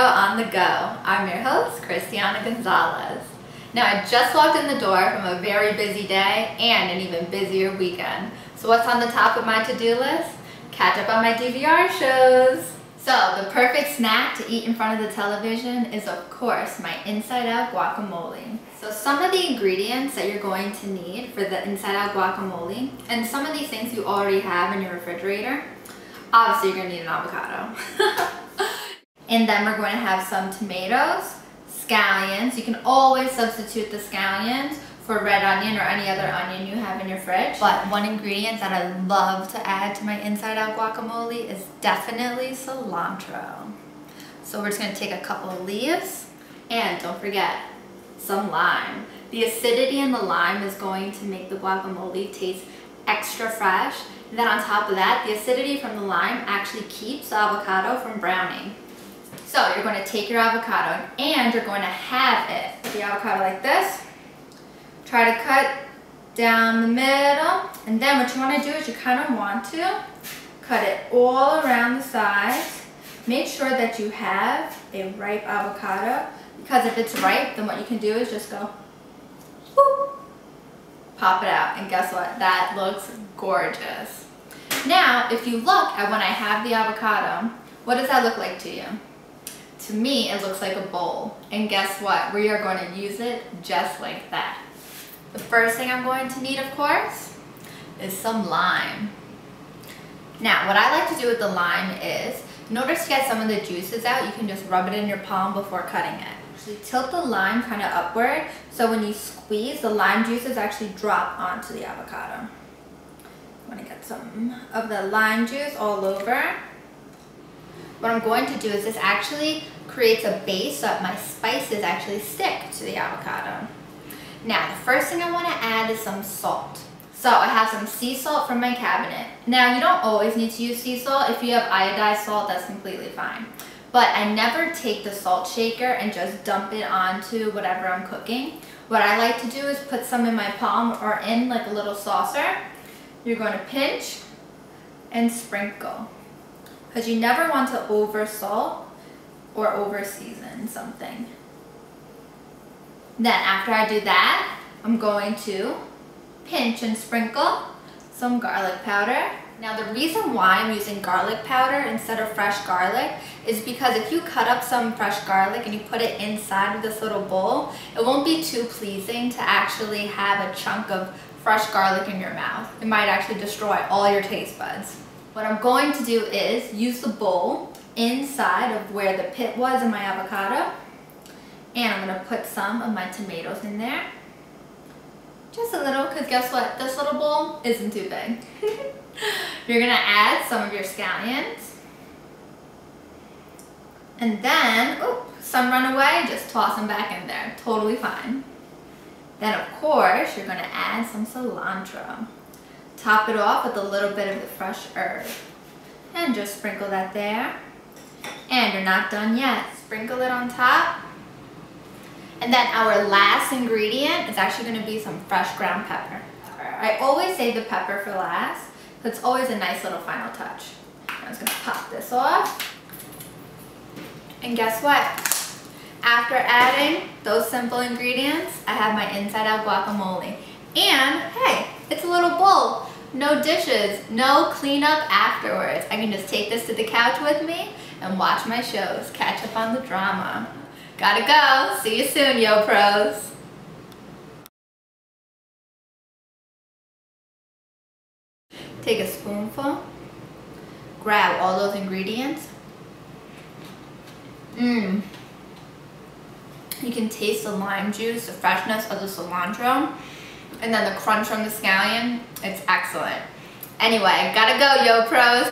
on the go. I'm your host, Christiana Gonzalez. Now, I just walked in the door from a very busy day and an even busier weekend. So what's on the top of my to-do list? Catch up on my DVR shows. So the perfect snack to eat in front of the television is, of course, my Inside Out guacamole. So some of the ingredients that you're going to need for the Inside Out guacamole, and some of these things you already have in your refrigerator, obviously you're going to need an avocado. And then we're going to have some tomatoes, scallions. You can always substitute the scallions for red onion or any other onion you have in your fridge. But one ingredient that I love to add to my Inside Out guacamole is definitely cilantro. So we're just going to take a couple of leaves and don't forget some lime. The acidity in the lime is going to make the guacamole taste extra fresh. And then on top of that, the acidity from the lime actually keeps the avocado from browning. So you're going to take your avocado and you're going to have it, the avocado like this. Try to cut down the middle, and then what you want to do is you kind of want to cut it all around the sides. Make sure that you have a ripe avocado, because if it's ripe, then what you can do is just go whoop, pop it out, and guess what? That looks gorgeous. Now, if you look at when I have the avocado, what does that look like to you? To me, it looks like a bowl, and guess what? We are going to use it just like that. The first thing I'm going to need, of course, is some lime. Now, what I like to do with the lime is, in order to get some of the juices out, you can just rub it in your palm before cutting it. So you tilt the lime kind of upward, so when you squeeze, the lime juices actually drop onto the avocado. I want to get some of the lime juice all over. What I'm going to do is this actually creates a base so that my spices actually stick to the avocado. Now, the first thing I want to add is some salt. So I have some sea salt from my cabinet. Now, you don't always need to use sea salt. If you have iodized salt, that's completely fine. But I never take the salt shaker and just dump it onto whatever I'm cooking. What I like to do is put some in my palm or in like a little saucer. You're going to pinch and sprinkle, because you never want to over salt or over season something. Then after I do that, I'm going to pinch and sprinkle some garlic powder. Now the reason why I'm using garlic powder instead of fresh garlic is because if you cut up some fresh garlic and you put it inside of this little bowl, it won't be too pleasing to actually have a chunk of fresh garlic in your mouth. It might actually destroy all your taste buds. What I'm going to do is use the bowl inside of where the pit was in my avocado, and I'm going to put some of my tomatoes in there. Just a little, because guess what? This little bowl isn't too big. You're going to add some of your scallions. And then, some run away, just toss them back in there. Totally fine. Then of course, you're going to add some cilantro. Top it off with a little bit of the fresh herb. And just sprinkle that there. And you're not done yet. Sprinkle it on top. And then our last ingredient is actually going to be some fresh ground pepper. I always save the pepper for last, so it's always a nice little final touch. I'm just going to pop this off. And guess what? After adding those simple ingredients, I have my Inside Out guacamole. And hey, it's a little bowl. No dishes, no cleanup afterwards. I can just take this to the couch with me and watch my shows, catch up on the drama. Gotta go. See you soon, YoPros. Take a spoonful. Grab all those ingredients. You can taste the lime juice, the freshness of the cilantro, and then the crunch from the scallion. It's excellent. Anyway, gotta go, YoPros.